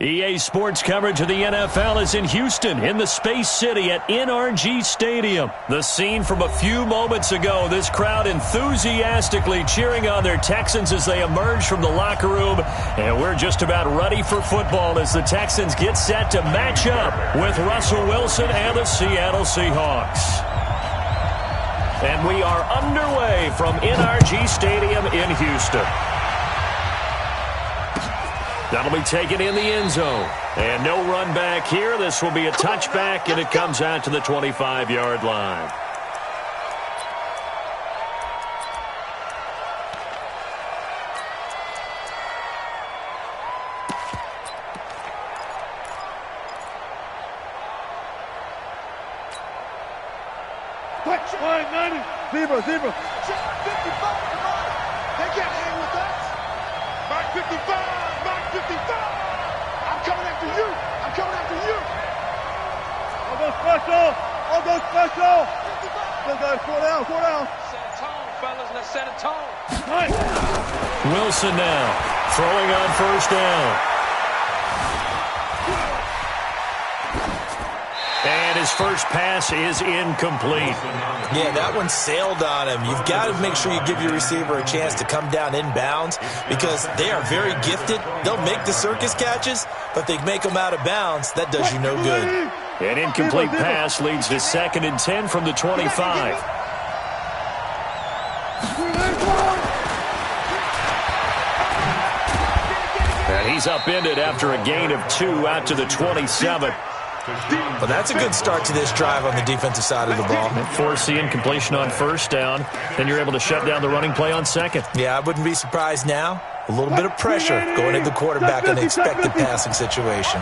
EA Sports coverage of the NFL is in Houston, in the Space City at NRG Stadium. The scene from a few moments ago, this crowd enthusiastically cheering on their Texans as they emerge from the locker room. And we're just about ready for football as the Texans get set to match up with Russell Wilson and the Seattle Seahawks. And we are underway from NRG Stadium in Houston. That'll be taken in the end zone. And no run back here. This will be a touchback, and it comes out to the 25-yard line. Zebra. 55, come on. They can't hang with us. Mark 55, Mark 55. I'm coming after you. I'll go special. Let's go down. Set a tone, fellas. Let's set a tone. Right. Wilson now throwing on first down. And his first pass is incomplete. Yeah, that one sailed on him. You've got to make sure you give your receiver a chance to come down inbounds because they are very gifted. They'll make the circus catches, but if they make them out of bounds, that does you no good. An incomplete pass leads to 2nd and 10 from the 25. And he's upended after a gain of 2 out to the 27. Well, that's a good start to this drive on the defensive side of the ball. Force the incompletion on first down. Then you're able to shut down the running play on second. Yeah, I wouldn't be surprised now. A little bit of pressure going into the quarterback in an expected passing situation.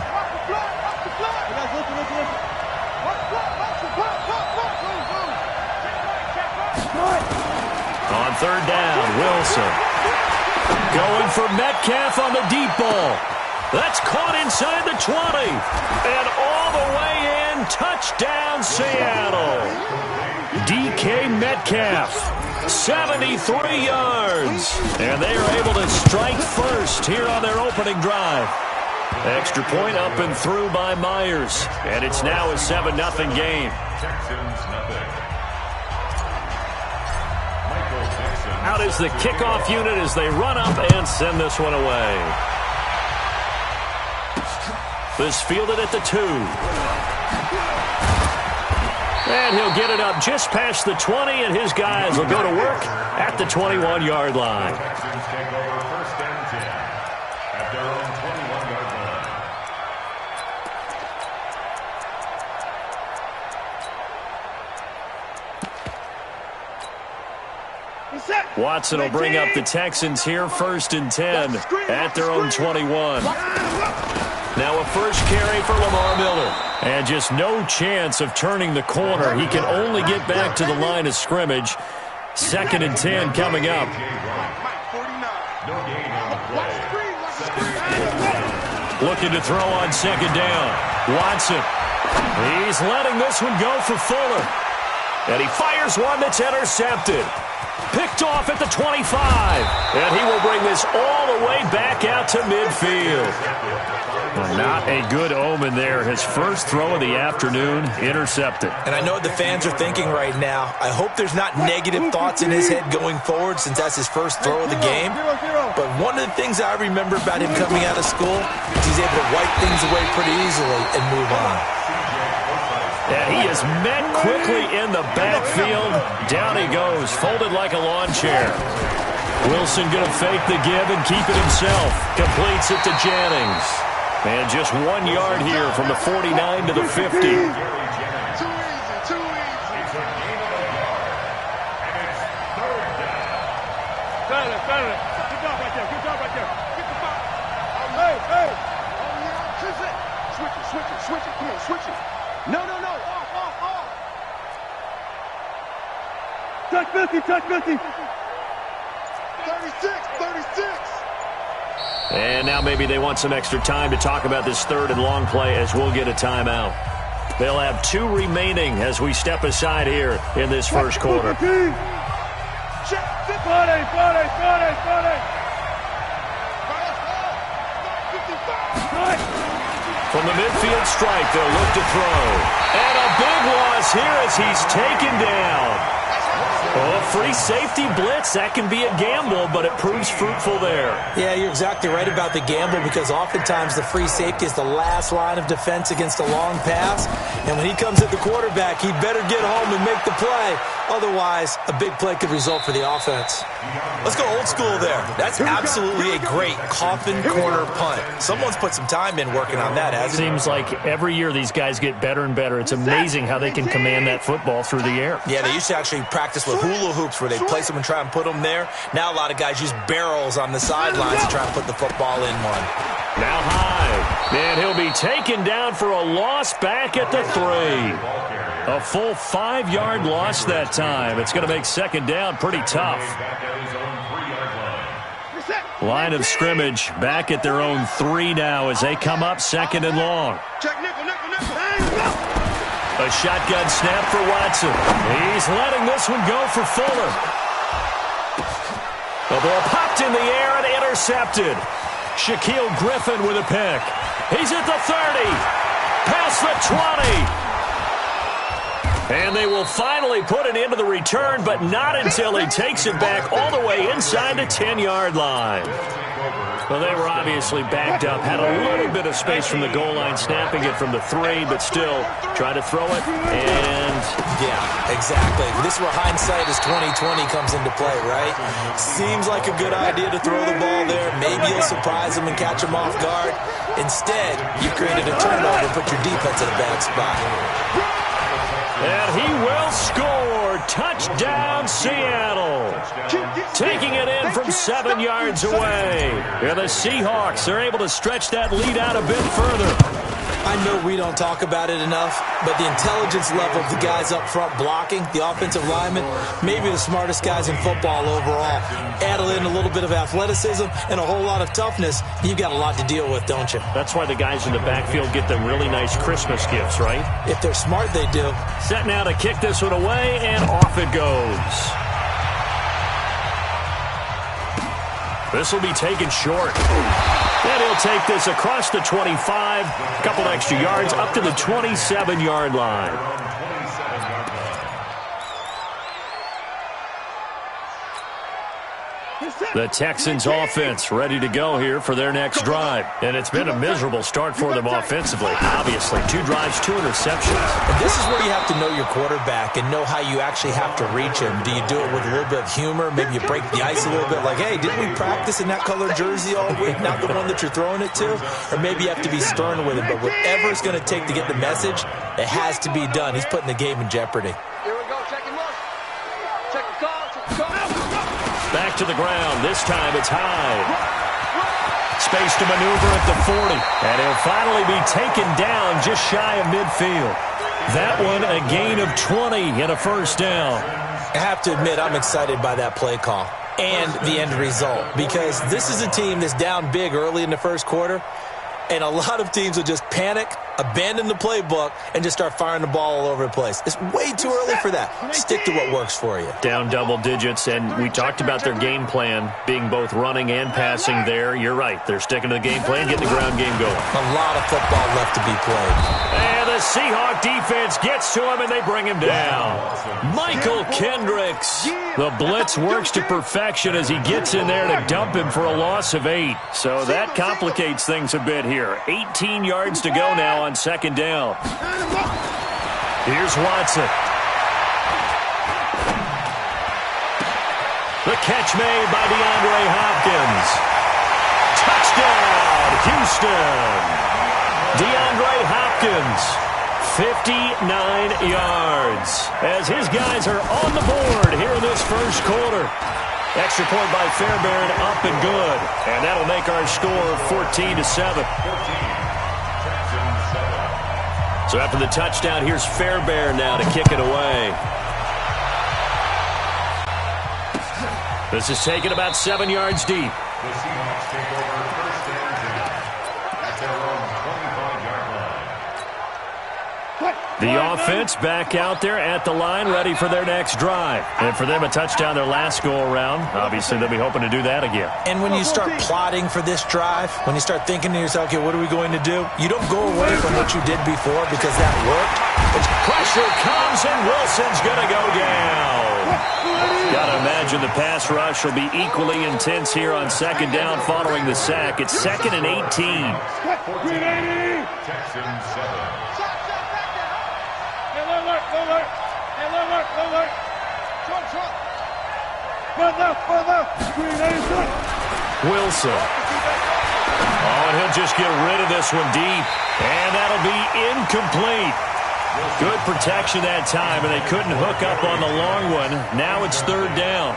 On third down, Wilson. Going for Metcalf on the deep ball. That's caught inside the 20. And all the way in, touchdown Seattle. DK Metcalf, 73 yards. And they are able to strike first here on their opening drive. Extra point up and through by Myers. And it's now a 7-0 game. Out is the kickoff unit as they run up and send this one away. This fielded at the 2. And he'll get it up just past the 20, and his guys will go to work at the 21-yard line. Texans take over 1st and 10 at their own 21-yard line. Watson will bring up the Texans here 1st and 10 at their own 21. Now a first carry for Lamar Miller. And just no chance of turning the corner. He can only get back to the line of scrimmage. 2nd and 10 coming up. Looking to throw on 2nd down. Watson. He's letting this one go for Fuller. And he fires one that's intercepted. Picked off at the 25. And he will bring this all the way back out to midfield. Well, not a good omen there. His first throw of the afternoon intercepted. And I know what the fans are thinking right now. I hope there's not negative thoughts in his head going forward since that's his first throw of the game. But one of the things I remember about him coming out of school is he's able to wipe things away pretty easily and move on. And he is met quickly in the backfield. Down he goes, folded like a lawn chair. Wilson going to fake the give and keep it himself. Completes it to Jennings. And just 1 yard here from the 49 to the 50. Too easy. Good job right there. Get the ball. Hey. Switch it. Come on, switch it. No. Off. Touch 50. 36. And now maybe they want some extra time to talk about this 3rd and long play as we'll get a timeout. They'll have 2 remaining as we step aside here in this first quarter. From the midfield strike, they'll look to throw. And a big loss here as he's taken down. Oh, free safety blitz, that can be a gamble, but it proves fruitful there. Yeah, you're exactly right about the gamble because oftentimes the free safety is the last line of defense against a long pass. And when he comes at the quarterback, he better get home and make the play. Otherwise, a big play could result for the offense. Let's go old school there. That's absolutely a great coffin corner punt. Someone's put some time in working on that, hasn't it? Seems like every year these guys get better and better. It's amazing how they can command that football through the air. Yeah, they used to actually practice with hula hoops where they place them and try and put them there. Now a lot of guys use barrels on the sidelines to try and put the football in one. Now high. And he'll be taken down for a loss back at the 3. A full 5-yard loss that time. It's going to make second down pretty tough. Line of scrimmage back at their own 3 now as they come up second and long. A shotgun snap for Watson. He's letting this one go for Fuller. The ball popped in the air and intercepted. Shaquille Griffin with a pick. He's at the 30. Past the 20. And they will finally put it into the return, but not until he takes it back all the way inside the 10-yard line. Well, they were obviously backed up, had a little bit of space from the goal line, snapping it from the 3, but still try to throw it, and... Yeah, exactly. This is where hindsight is 20/20 comes into play, right? Seems like a good idea to throw the ball there. Maybe you'll surprise them and catch them off guard. Instead, you created a turnover and put your defense in a bad spot. And he will score. Touchdown, Seattle. Taking it in from 7 yards away. And the Seahawks are able to stretch that lead out a bit further. I know we don't talk about it enough, but the intelligence level of the guys up front blocking, the offensive linemen, maybe the smartest guys in football overall. Add in a little bit of athleticism and a whole lot of toughness, you've got a lot to deal with, don't you? That's why the guys in the backfield get them really nice Christmas gifts, right? If they're smart, they do. Set now to kick this one away, and off it goes. This will be taken short. And he'll take this across the 25, a couple extra yards, up to the 27-yard line. The Texans offense ready to go here for their next drive. And it's been a miserable start for them offensively. Obviously, 2 drives, 2 interceptions. And this is where you have to know your quarterback and know how you actually have to reach him. Do you do it with a little bit of humor? Maybe you break the ice a little bit like, hey, didn't we practice in that colored jersey all week? Not the one that you're throwing it to? Or maybe you have to be stern with it. But whatever it's going to take to get the message, it has to be done. He's putting the game in jeopardy. Here we go. Check him up. Check the call. Check the call. Back to the ground. This time it's Hyde. Space to maneuver at the 40. And he'll finally be taken down just shy of midfield. That one a gain of 20 and a first down. I have to admit, I'm excited by that play call and the end result because this is a team that's down big early in the first quarter, and a lot of teams will just panic, abandon the playbook, and just start firing the ball all over the place. It's way too early for that. Stick to what works for you. Down double digits, and we talked about their game plan being both running and passing there. You're right. They're sticking to the game plan, getting the ground game going. A lot of football left to be played. And the Seahawk defense gets to him, and they bring him down. Michael Kendricks. The blitz works to perfection as he gets in there to dump him for a loss of 8. So that complicates things a bit here. 18 yards to go now on second down. Here's Watson. The catch made by DeAndre Hopkins. Touchdown, Houston. DeAndre Hopkins, 59 yards. As his guys are on the board here in this first quarter. Extra point by Fairbairn, up and good. And that'll make our score 14-7. So after the touchdown, here's Fairbairn now to kick it away. This is taken about 7 yards deep. The Seahawks take over first and 10 at their own 25-yard line. The offense back out there at the line, ready for their next drive. And for them, a touchdown their last go-around. Obviously, they'll be hoping to do that again. And when you start plotting for this drive, when you start thinking to yourself, okay, what are we going to do? You don't go away from what you did before because that worked. Pressure comes, and Wilson's going to go down. Got to imagine the pass rush will be equally intense here on second down following the sack. It's 2nd and 18. Texans 7. Wilson. Oh, and he'll just get rid of this one deep. And that'll be incomplete. Good protection that time, and they couldn't hook up on the long one. Now it's 3rd down.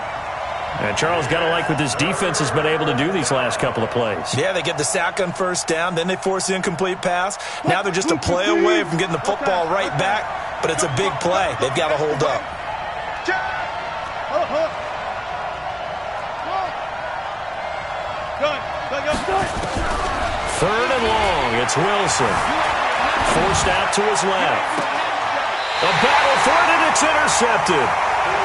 And Charles, got to like what this defense has been able to do these last couple of plays. Yeah, they get the sack on 1st down, then they force the incomplete pass. Now they're just a play away from getting the football right back, but it's a big play. They've got to hold up. Third and long, it's Wilson. Forced out to his left. A battle for it, and it's intercepted.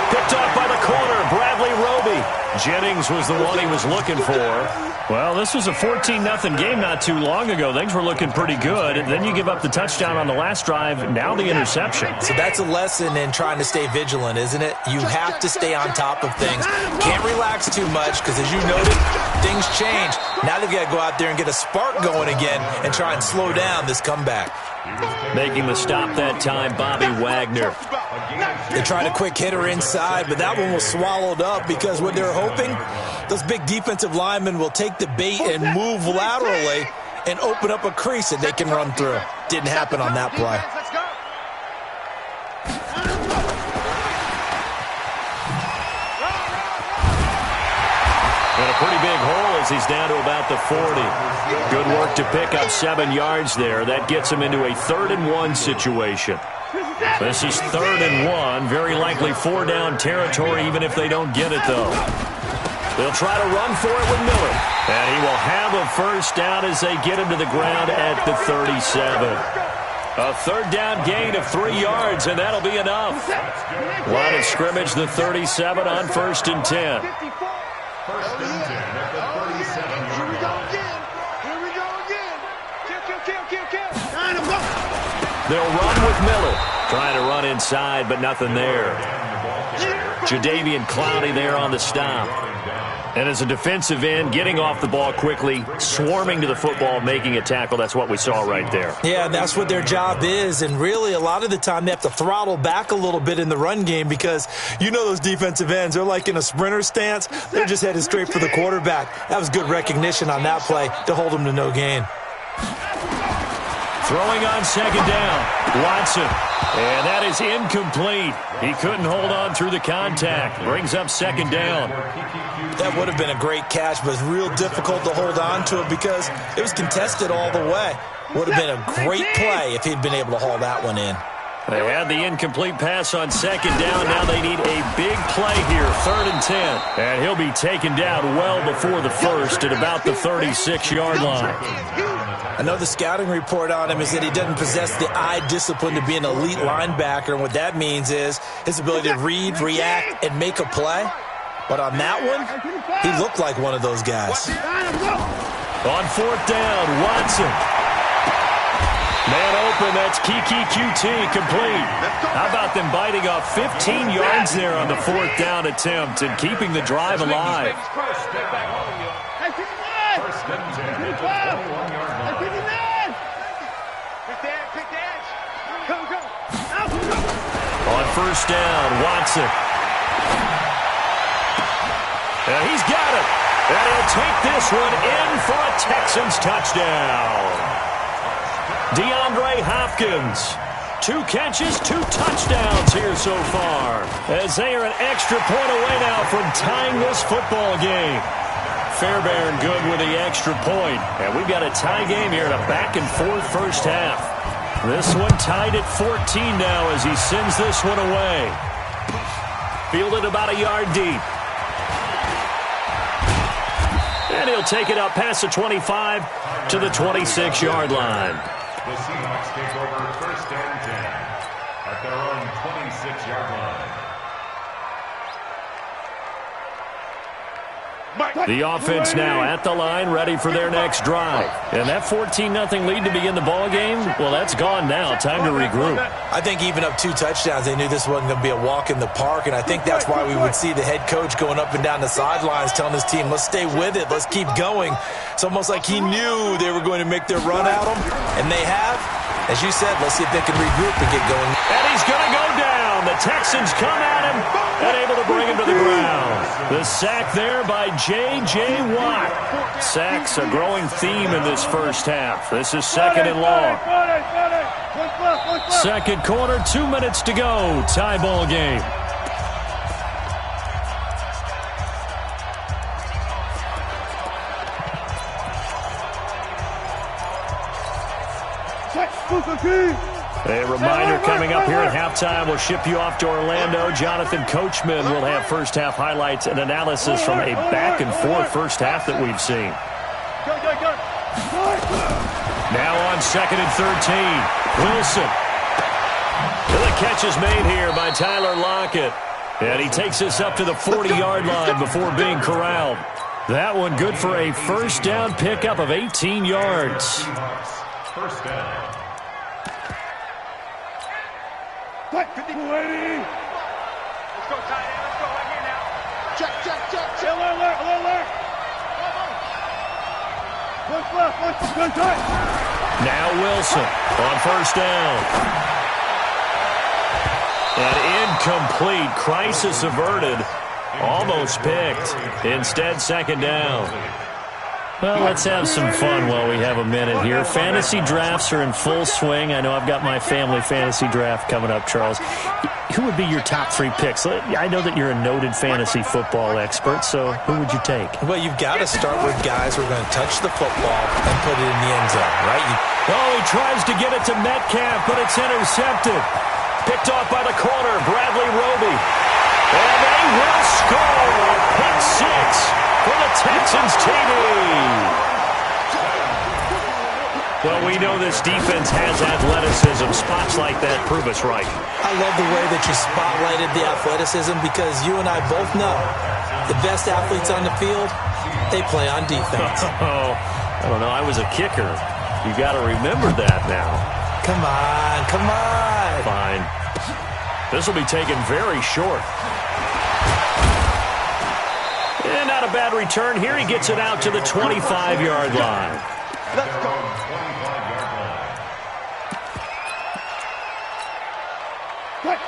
Picked off by the corner, Bradley Roby. Jennings was the one he was looking for. Well, this was a 14-0 game not too long ago. Things were looking pretty good. Then you give up the touchdown on the last drive, now the interception. So that's a lesson in trying to stay vigilant, isn't it? You have to stay on top of things. Can't relax too much because, as you noted, things change. Now they've got to go out there and get a spark going again and try and slow down this comeback. Making the stop that time, Bobby Wagner. They tried a quick hitter inside, but that one was swallowed up because what they're hoping, those big defensive linemen will take the bait and move laterally and open up a crease that they can run through. Didn't happen on that play. And a pretty big hole as he's down to about the 40. Good work to pick up 7 yards there. That gets him into a 3rd and 1 situation. This is 3rd and 1. Very likely 4-down territory, even if they don't get it, though. They'll try to run for it with Miller. And he will have a 1st down as they get him to the ground at the 37. A 3rd down gain of 3 yards, and that'll be enough. Line of scrimmage, the 37 on 1st and 10. 1st and 10 at the 37. Here we go again. Here we go again. Kill. They'll run with Miller. Trying to run inside, but nothing there. Jadeveon Clowney there on the stop. And as a defensive end, getting off the ball quickly, swarming to the football, making a tackle. That's what we saw right there. Yeah, that's what their job is. And really, a lot of the time, they have to throttle back a little bit in the run game because you know those defensive ends, they're like in a sprinter stance. They're just headed straight for the quarterback. That was good recognition on that play to hold them to no gain. Throwing on 2nd down, Watson. And that is incomplete. He couldn't hold on through the contact. Brings up 2nd down. That would have been a great catch, but it's real difficult to hold on to it because it was contested all the way. Would have been a great play if he'd been able to haul that one in. They had the incomplete pass on 2nd down. Now they need a big play here, 3rd and 10. And he'll be taken down well before the 1st at about the 36-yard line. I know the scouting report on him is that he doesn't possess the eye discipline to be an elite linebacker, and what that means is his ability to read, react, and make a play. But on that one, he looked like one of those guys. On 4th down, Watson. Man open, that's Kiki QT complete. How about them biting off 15 yards there on the 4th down attempt and keeping the drive alive? First and 10 at the 21-yard line. On 1st down, Watson. And he's got it. And he'll take this one in for a Texans touchdown. DeAndre Hopkins. 2 catches, 2 touchdowns here so far. As they are an extra point away now from tying this football game. Fairbairn good with the extra point. And we've got a tie game here in a back-and-forth first half. This one tied at 14 now as he sends this one away. Fielded about a yard deep. And he'll take it up past the 25 to the 26-yard line. The Seahawks take over first and 10 at their own 26-yard line. The offense now at the line, ready for their next drive. And that 14-0 lead to begin the ball game, well, that's gone now. Time to regroup. I think even up 2 touchdowns, they knew this wasn't going to be a walk in the park, and I think that's why we would see the head coach going up and down the sidelines telling his team, let's stay with it, let's keep going. It's almost like he knew they were going to make their run at him, and they have. As you said, let's see if they can regroup and get going. And he's going to go down. The Texans come at him and able to bring him to the ground. The sack there by J.J. Watt. Sacks a growing theme in this first half. This is second and long. Second quarter, 2 minutes to go. Tie ball game. A reminder coming up here at halftime. We'll ship you off to Orlando. Jonathan Coachman will have first half highlights and analysis from a back-and-forth first half that we've seen. Now on second and 13. Wilson. The catch is made here by Tyler Lockett. And he takes us up to the 40-yard line before being corralled. That one good for a first down pickup of 18 yards. First down. Let's go, tight end. Let's go right here now. Check. Alert. One left. Now Wilson on first down. An incomplete. Crisis averted. Almost picked. Instead, second down. Well, let's have some fun while we have a minute here. Fantasy drafts are in full swing. I know I've got my family fantasy draft coming up, Charles. Who would be your top 3 picks? I know that you're a noted fantasy football expert, so who would you take? Well, you've got to start with guys who are going to touch the football and put it in the end zone, right? He tries to get it to Metcalf, but it's intercepted. Picked off by the corner, Bradley Roby. And they will score. Pick 6. For the Texans, TD. Well, we know this defense has athleticism. Spots like that prove us right. I love the way that you spotlighted the athleticism because you and I both know the best athletes on the field, they play on defense. I don't know. I was a kicker. You got to remember that now. Come on. Fine. This will be taken very short. And not a bad return here. He gets it out to the 25-yard line. Let's go.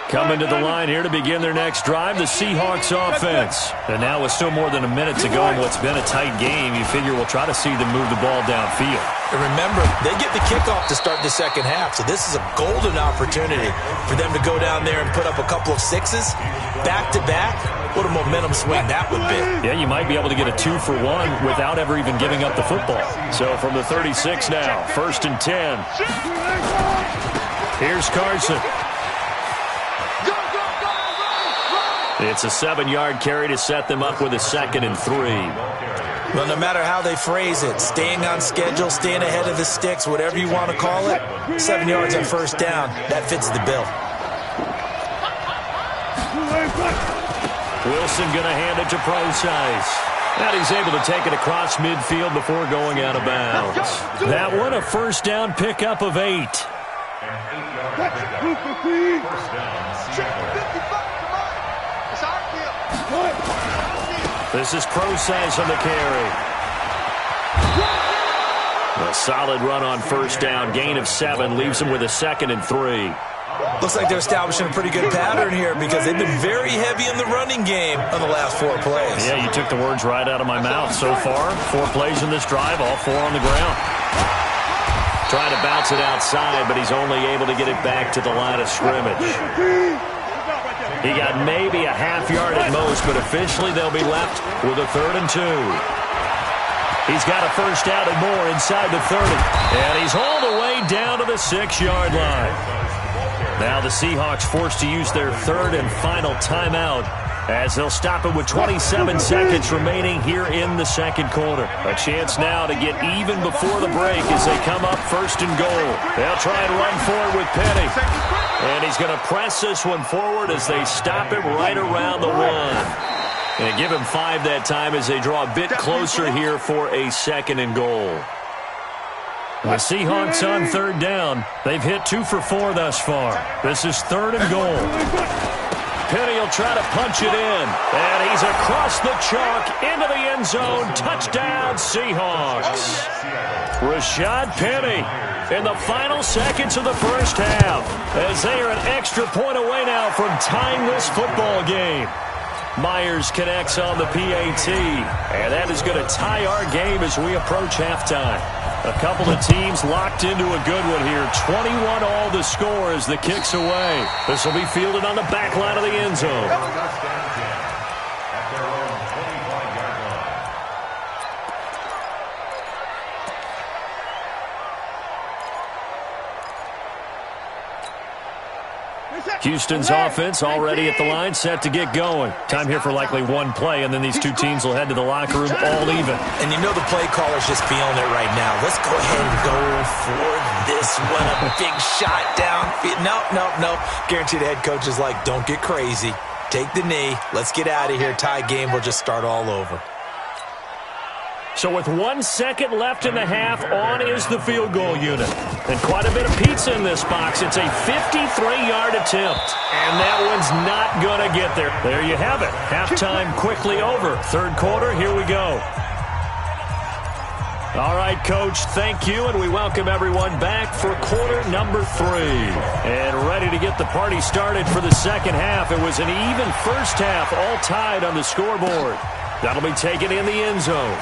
Coming to the line here to begin their next drive, the Seahawks offense. And now with still more than a minute to go in what's been a tight game, you figure we'll try to see them move the ball downfield. And remember, they get the kickoff to start the second half, so this is a golden opportunity for them to go down there and put up a couple of 6s back-to-back. What a momentum swing that would be. Yeah, you might be able to get a 2-for-1 without ever even giving up the football. So from the 36 now, first and 10. Here's Carson. It's a 7-yard carry to set them up with a second and 3. Well, no matter how they phrase it, staying on schedule, staying ahead of the sticks, whatever you want to call it, 7 yards on first down, that fits the bill. Wilson going to hand it to Procise. And he's able to take it across midfield before going out of bounds. That one a first down pickup of 8. This is Procise on the carry. A solid run on first down. Gain of 7 leaves him with a second and 3. Looks like they're establishing a pretty good pattern here because they've been very heavy in the running game on the last 4 plays. Yeah, you took the words right out of my mouth. So far, 4 plays in this drive, all 4 on the ground. Trying to bounce it outside, but he's only able to get it back to the line of scrimmage. He got maybe a half yard at most, but officially they'll be left with a 3rd and 2. He's got a first down and more inside the 30. And he's hauled away down to the 6-yard line. Now the Seahawks forced to use their 3rd and final timeout as they'll stop it with 27 seconds remaining here in the second quarter. A chance now to get even before the break as they come up first and goal. They'll try and run forward with Penny. And he's going to press this one forward as they stop him right around the 1. And give him 5 that time as they draw a bit closer here for a second and goal. The Seahawks on third down. They've hit 2 for 4 thus far. This is third and goal. Penny will try to punch it in. And he's across the chalk into the end zone. Touchdown, Seahawks. Rashad Penny in the final seconds of the first half, as they are an extra point away now from tying this football game. Myers connects on the PAT, and that is going to tie our game as we approach halftime. A couple of teams locked into a good one here. 21 all the score as the kick's away. This will be fielded on the back line of the end zone. Houston's offense already at the line, set to get going. Time here for likely one play, and then these two teams will head to the locker room all even. And you know the play caller's just feeling it right now. Let's go ahead and go for this one. A big shot down. No. Guaranteed the head coach is like, don't get crazy. Take the knee. Let's get out of here. Tie game. We'll just start all over. So with 1 second left in the half, on is the field goal unit. And quite a bit of pizza in this box. It's a 53-yard attempt. And that one's not going to get there. There you have it. Halftime quickly over. Third quarter, here we go. All right, Coach, thank you, and we welcome everyone back for quarter number 3. And ready to get the party started for the second half. It was an even first half, all tied on the scoreboard. That'll be taken in the end zone.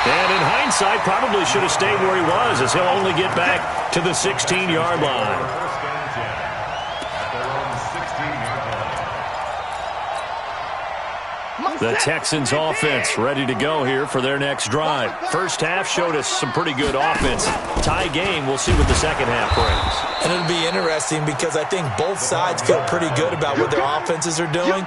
And in hindsight, probably should have stayed where he was, as he'll only get back to the 16-yard line. The Texans offense ready to go here for their next drive. First half showed us some pretty good offense. Tie game, we'll see what the second half brings. And it'll be interesting because I think both sides feel pretty good about what their offenses are doing.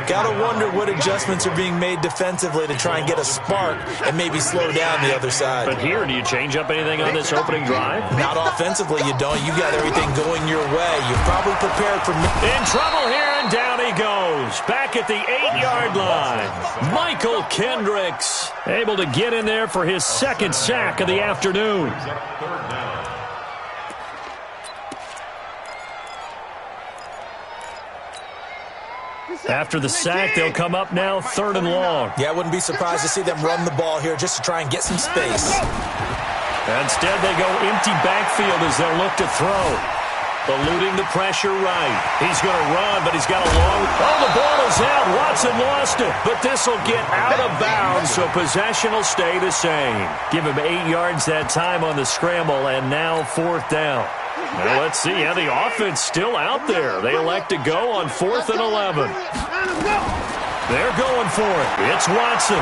Got to wonder what adjustments are being made defensively to try and get a spark and maybe slow down the other side. But here, do you change up anything on this opening drive? Not offensively, you don't. You got everything going your way. You're probably prepared for... In trouble here, and down he goes. Back at the 8-yard line. Michael Kendricks able to get in there for his second sack of the afternoon. After the sack, they'll come up now third and long. Yeah, I wouldn't be surprised to see them run the ball here just to try and get some space. Instead, they go empty backfield as they'll look to throw. Eluding the pressure right. He's going to run, but he's got a long... Oh, the ball is out. Watson lost it. But this will get out of bounds, so possession will stay the same. Give him 8 yards that time on the scramble, and now fourth down. Now let's see how the offense still out there. They elect to go on 4th and 11. They're going for it. It's Watson.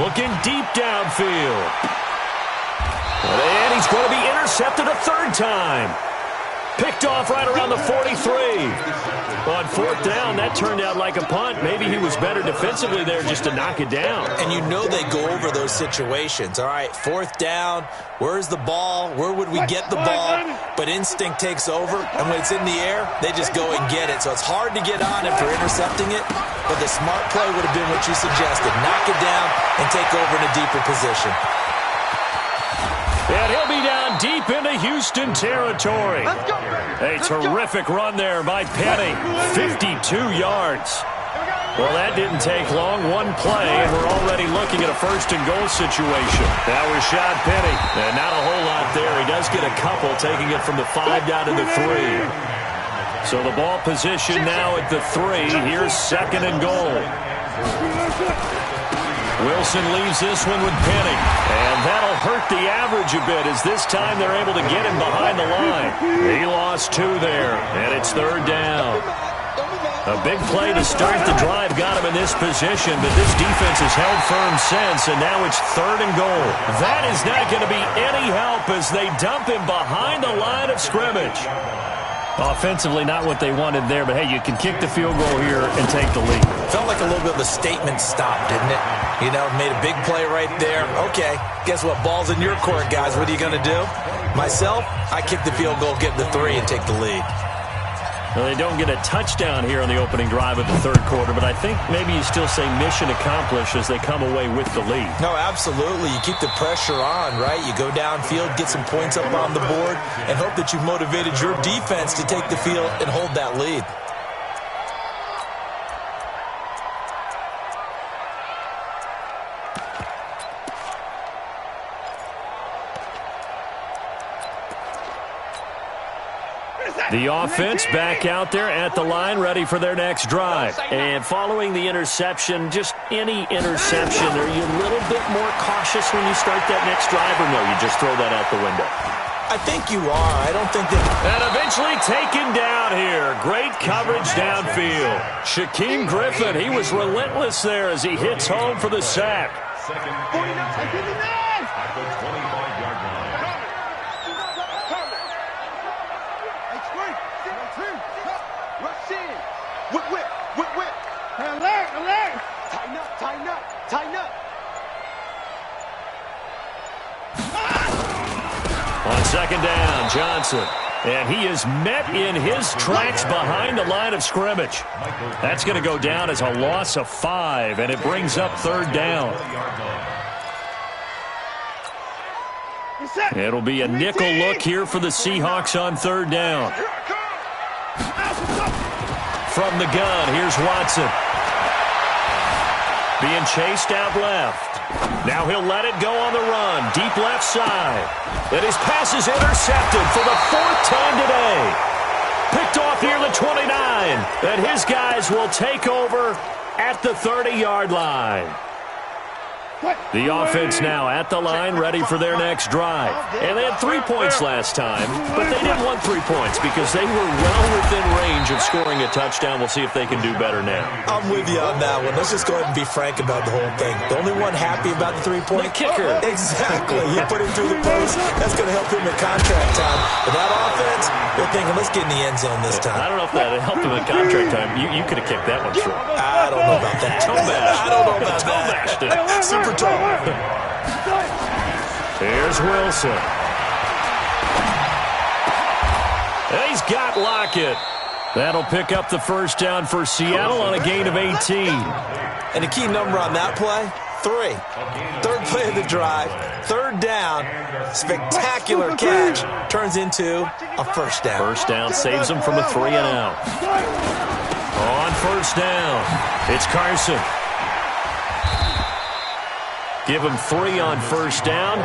Looking deep downfield. And he's going to be intercepted a third time. Picked off right around the 43. On 4th down, that turned out like a punt. Maybe he was better defensively there just to knock it down. And you know they go over those situations. All right, 4th down. Where's the ball? Where would we get the ball? But instinct takes over, and when it's in the air, they just go and get it. So it's hard to get on him for intercepting it, but the smart play would have been what you suggested. Knock it down and take over in a deeper position. And he'll be down deep into Houston territory. A terrific run there by Penny. 52 yards. Well, that didn't take long. One play, and we're already looking at a first and goal situation. Now Rashad Penny. And not a whole lot there. He does get a couple, taking it from the 5 down to the 3. So the ball position now at the 3. Here's second and goal. Wilson leaves this one with Penny. And that'll hurt the average a bit as this time they're able to get him behind the line. He lost 2 there, and it's third down. A big play to start the drive got him in this position, but this defense has held firm since, and now it's third and goal. That is not going to be any help as they dump him behind the line of scrimmage. Offensively, not what they wanted there, but hey, you can kick the field goal here and take the lead. Felt like a little bit of a statement stop, didn't it? You know, made a big play right there. Okay, guess what? Ball's in your court, guys. What are you going to do? Myself, I kick the field goal, get the 3, and take the lead. Well, they don't get a touchdown here on the opening drive of the third quarter, but I think maybe you still say mission accomplished as they come away with the lead. No, absolutely. You keep the pressure on, right? You go downfield, get some points up on the board, and hope that you've motivated your defense to take the field and hold that lead. The offense back out there at the line, ready for their next drive. And following the interception, just any interception, are you a little bit more cautious when you start that next drive, or no, you just throw that out the window? I think you are. I don't think that... And eventually taken down here. Great coverage downfield. Shaquem Griffin, he was relentless there as he hits home for the sack. Second and 10 at the 25-yard line. Whip. Alert. Tighten up. On second down, Johnson. And he is met in his tracks behind the line of scrimmage. That's going to go down as a loss of 5, and it brings up third down. It'll be a nickel look here for the Seahawks on third down. From the gun, here's Watson. Being chased out left. Now he'll let it go on the run. Deep left side. And his pass is intercepted for the 4th time today. Picked off near the 29. And his guys will take over at the 30-yard line. The offense now at the line, ready for their next drive. And they had 3 points last time, but they didn't want 3 points because they were well within range of scoring a touchdown. We'll see if they can do better now. I'm with you on that one. Let's just go ahead and be frank about the whole thing. The only one happy about the 3-point... The kicker. Exactly. He put him through the post. That's going to help him at contract time. But that offense, they're thinking, let's get in the end zone this time. I don't know if that helped him at contract time. You could have kicked that one short. I don't know about that. I don't know about that. Super tall. Here's Wilson. And he's got Lockett. That'll pick up the first down for Seattle on a gain of 18. And the key number on that play, 3. Third play of the drive, third down, spectacular catch, turns into a first down. First down saves him from a 3 and out. On first down, it's Carson. Give him 3 on first down.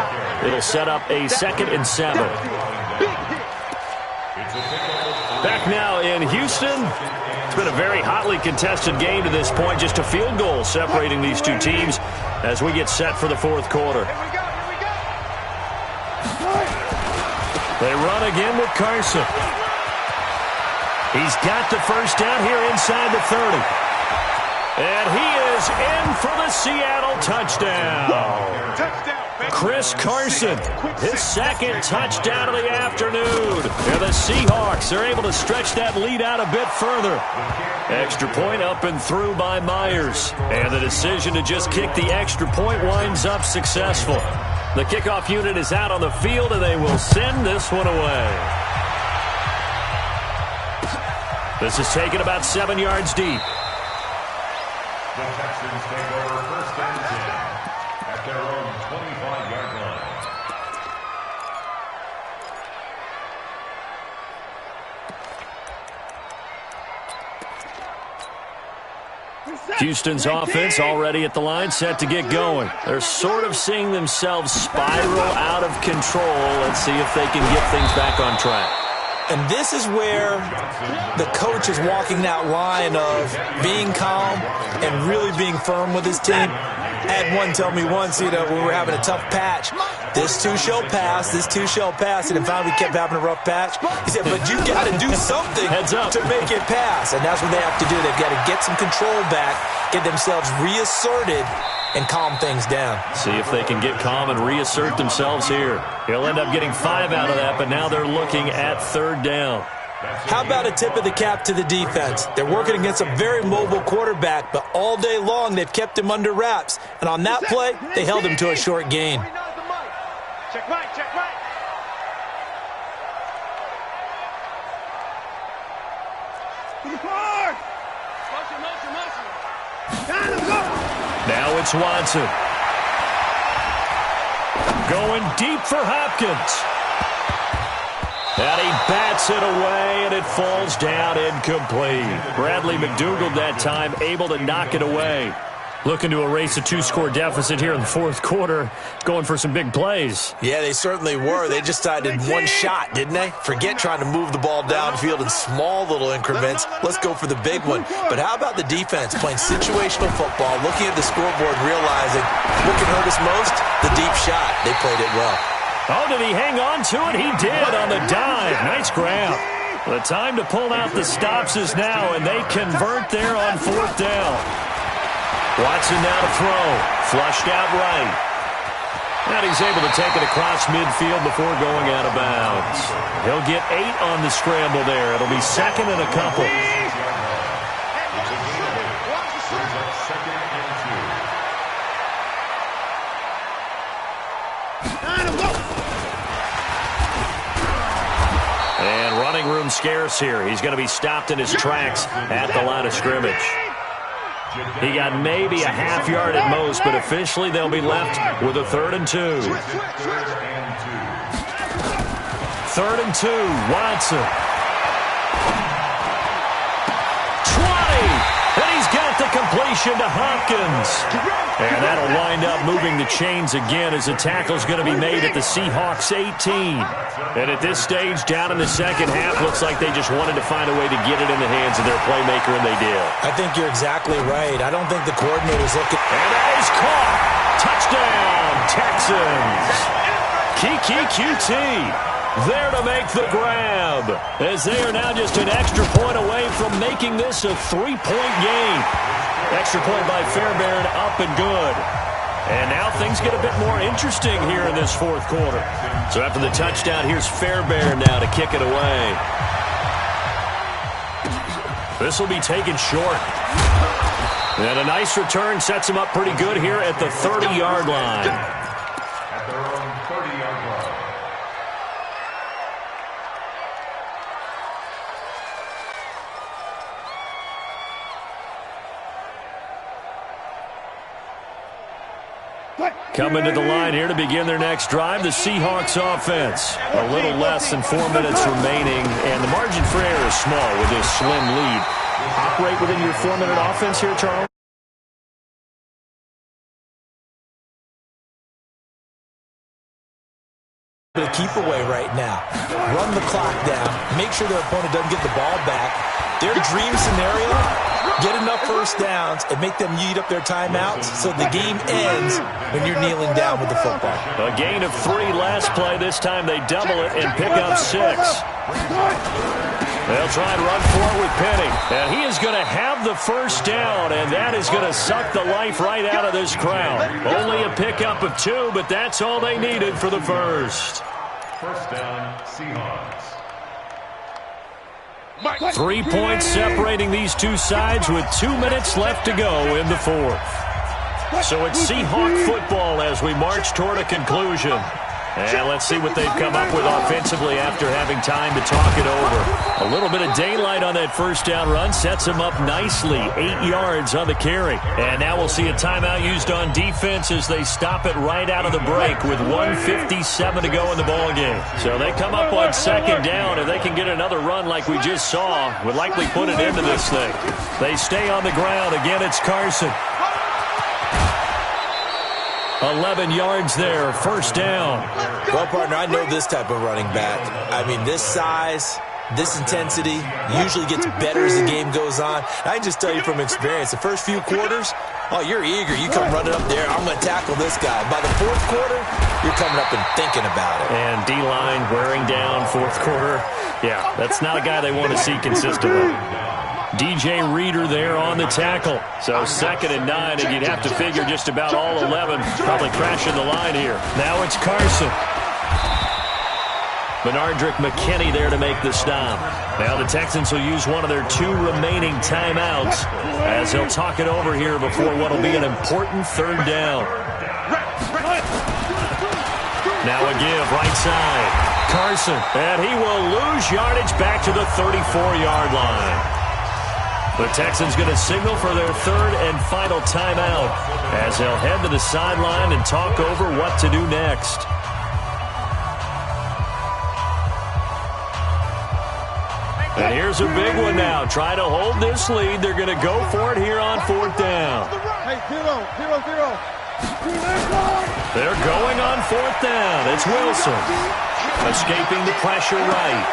It'll set up a 2nd and 7. Back now in Houston. It's been a very hotly contested game to this point. Just a field goal separating these two teams as we get set for the fourth quarter. They run again with Carson. He's got the first down here inside the 30. And he is in for the Seattle touchdown. Chris Carson, his 2nd touchdown of the afternoon. And the Seahawks are able to stretch that lead out a bit further. Extra point up and through by Myers. And the decision to just kick the extra point winds up successful. The kickoff unit is out on the field, and they will send this one away. This is taken about 7 yards deep. The Texans take over first and 10 at their own 25-yard line. Houston's offense already at the line, set to get going. They're sort of seeing themselves spiral out of control. Let's see if they can get things back on track. And this is where the coach is walking that line of being calm and really being firm with his team. I had one tell me once, when we were having a tough patch, this too shall pass, and then finally we kept having a rough patch. He said, but you got to do something to make it pass. And that's what they have to do. They've got to get some control back, get themselves reasserted, and calm things down. See if they can get calm and reassert themselves here. He'll end up getting 5 out of that, but now they're looking at third down. How about a tip of the cap to the defense? They're working against a very mobile quarterback, but all day long they've kept him under wraps. And on that play, they held him to a short gain. Check right, check right. Now it's Watson. Going deep for Hopkins. And he bats it away, and it falls down incomplete. Bradley McDougald that time able to knock it away. Looking to erase a 2-score deficit here in the fourth quarter, going for some big plays. Yeah, they certainly were. They just did one shot, didn't they? Forget trying to move the ball downfield in small little increments. Let's go for the big one. But how about the defense playing situational football, looking at the scoreboard, realizing what can hurt us most? The deep shot. They played it well. Oh, did he hang on to it? He did on the dive. Nice grab. The time to pull out the stops is now, and they convert there on fourth down. Watson now to throw. Flushed out right. And he's able to take it across midfield before going out of bounds. He'll get 8 on the scramble there. It'll be second and a couple. And running room scarce here. He's going to be stopped in his tracks at the line of scrimmage. He got maybe a half yard at most, but officially they'll be left with a 3rd and 2. 3rd and 2, Watson. 20! And he's got the completion to Hopkins. And that'll wind up moving the chains again as the tackle's going to be made at the Seahawks 18. And at this stage, down in the second half, looks like they just wanted to find a way to get it in the hands of their playmaker, and they did. I think you're exactly right. I don't think the coordinator's looking. And that is caught. Touchdown, Texans. Kiki QT there to make the grab, as they are now just an extra point away from making this a 3-point game. Extra point by Fairbairn, up and good. And now things get a bit more interesting here in this fourth quarter. So after the touchdown, here's Fairbairn now to kick it away. This will be taken short. And a nice return sets him up pretty good here at the 30-yard line. At their own 30-yard line. Coming to the line here to begin their next drive, the Seahawks offense. A little less than 4 minutes remaining, and the margin for error is small with this slim lead. Operate within your 4-minute offense here, Charles? To keep away right now. Run the clock down. Make sure their opponent doesn't get the ball back. Their dream scenario, get enough first downs and make them eat up their timeouts so the game ends when you're kneeling down with the football. A gain of 3 last play. This time they double it and pick up 6. They'll try and run for it with Penny. And he is going to have the first down, and that is going to suck the life right out of this crowd. Only a pickup of 2, but that's all they needed for the first. First down, Seahawks. 3 points separating these two sides with 2 minutes left to go in the fourth. So it's Seahawk football as we march toward a conclusion. And let's see what they've come up with offensively after having time to talk it over. A little bit of daylight on that first down run sets them up nicely. 8 yards on the carry. And now we'll see a timeout used on defense as they stop it right out of the break with 1:57 to go in the ballgame. So they come up on second down. If they can get another run like we just saw, would likely put it into this thing. They stay on the ground. Again, it's Carson. 11 yards there, first down. Well, partner, I know this type of running back. I mean, this size, this intensity usually gets better as the game goes on. I can just tell you from experience, the first few quarters, oh, you're eager. You come running up there, I'm going to tackle this guy. By the fourth quarter, you're coming up and thinking about it. And D-line wearing down fourth quarter. Yeah, that's not a guy they want to see consistently. DJ Reader there on the tackle. So 2nd and 9, and you'd have to figure just about all 11 probably crashing the line here. Now it's Carson. Benardrick McKinney there to make the stop. Now the Texans will use one of their 2 remaining timeouts as they'll talk it over here before what will be an important 3rd down. Now a give right side. Carson, and he will lose yardage back to the 34-yard line. The Texans going to signal for their 3rd and final timeout as they'll head to the sideline and talk over what to do next. And here's a big one now. Try to hold this lead. They're going to go for it here on 4th down. Hey, 0-0-0. They're going on 4th down. It's Wilson. Escaping the pressure right.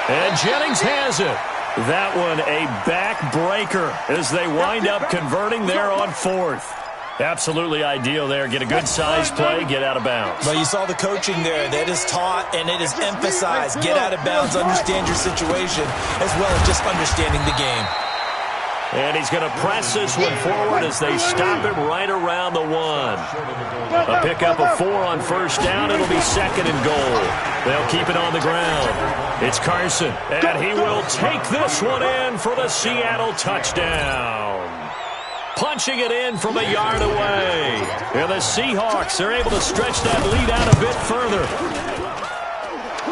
And Jennings has it. That one a backbreaker as they wind up converting there on 4th. Absolutely ideal there. Get a good size play, get out of bounds. Well, you saw the coaching there. That is taught and it is emphasized. Get out of bounds, understand your situation, as well as just understanding the game. And he's going to press this one forward as they stop him right around the 1. A pickup of 4 on 1st down. It'll be 2nd and goal. They'll keep it on the ground. It's Carson, and he will take this one in for the Seattle touchdown. Punching it in from a yard away. And the Seahawks are able to stretch that lead out a bit further.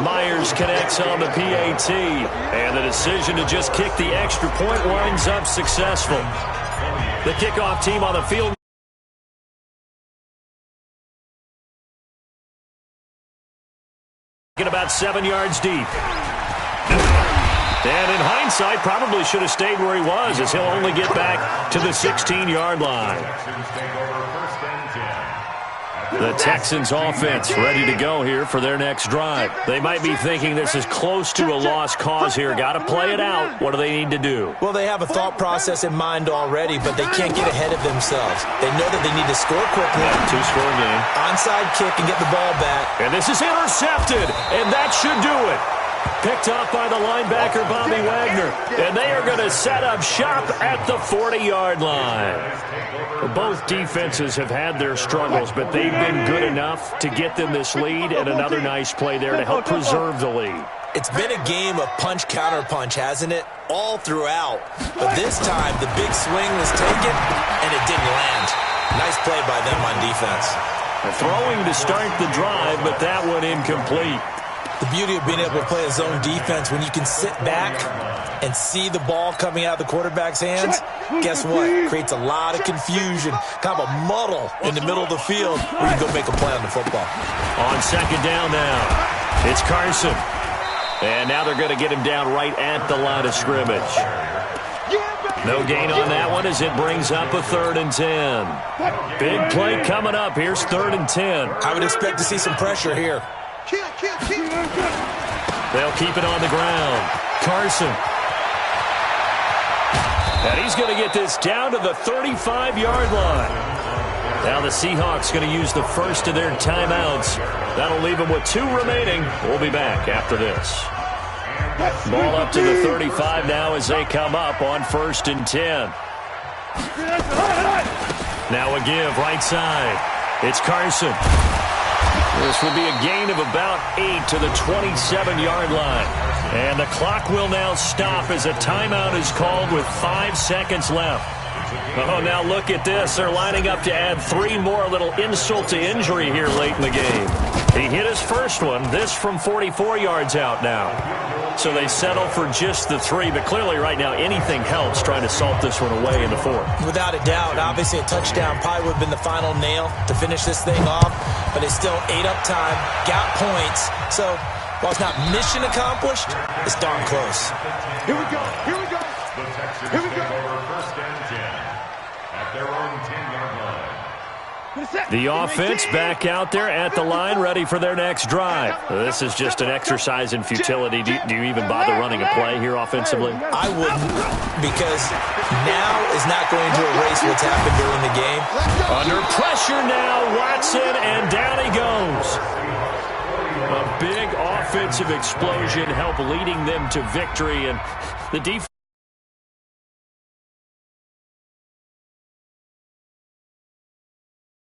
Myers connects on the PAT, and the decision to just kick the extra point winds up successful. The kickoff team on the field. About 7 yards deep. And in hindsight, probably should have stayed where he was, as he'll only get back to the 16-yard line. The Texans offense ready to go here for their next drive. They might be thinking this is close to a lost cause here. Got to play it out. What do they need to do? Well, they have a thought process in mind already, but they can't get ahead of themselves. They know that they need to score quickly. Yeah, 2-score game. Onside kick and get the ball back. And this is intercepted, and that should do it. Picked off by the linebacker, Bobby Wagner. And they are going to set up shop at the 40-yard line. Both defenses have had their struggles, but they've been good enough to get them this lead, and another nice play there to help preserve the lead. It's been a game of punch-counter-punch, hasn't it? All throughout. But this time, the big swing was taken, and it didn't land. Nice play by them on defense. Throwing to start the drive, but that one incomplete. The beauty of being able to play a zone defense, when you can sit back and see the ball coming out of the quarterback's hands, guess what? It creates a lot of confusion, kind of a muddle in the middle of the field where you can go make a play on the football. On 2nd down now, it's Carson. And now they're going to get him down right at the line of scrimmage. No gain on that one as it brings up a 3rd and 10. Big play coming up. Here's 3rd and 10. I would expect to see some pressure here. They'll keep it on the ground. Carson. And he's going to get this down to the 35-yard line. Now the Seahawks going to use the first of their timeouts. That'll leave them with 2 remaining. We'll be back after this. Ball up to the 35 now as they come up on 1st and 10. Now a give right side. It's Carson. This will be a gain of about 8 to the 27-yard line. And the clock will now stop as a timeout is called with 5 seconds left. Oh, now look at this. They're lining up to add 3 more, a little insult to injury here late in the game. He hit his first one. This from 44 yards out now. So they settle for just the 3, but clearly right now anything helps trying to salt this one away in the 4th. Without a doubt, obviously a touchdown probably would have been the final nail to finish this thing off, but they still ate up time, got points. So while it's not mission accomplished, it's darn close. Here we go. Here we go. The Texans Here we go. take over 1st and 10 at their own 10-yard line. The offense back out there at the line, ready for their next drive. This is just an exercise in futility. Do you even bother running a play here offensively? I wouldn't, because now is not going to erase what's happened during the game. Under pressure now, Watson, and down he goes. A big offensive explosion helped leading them to victory, and the defense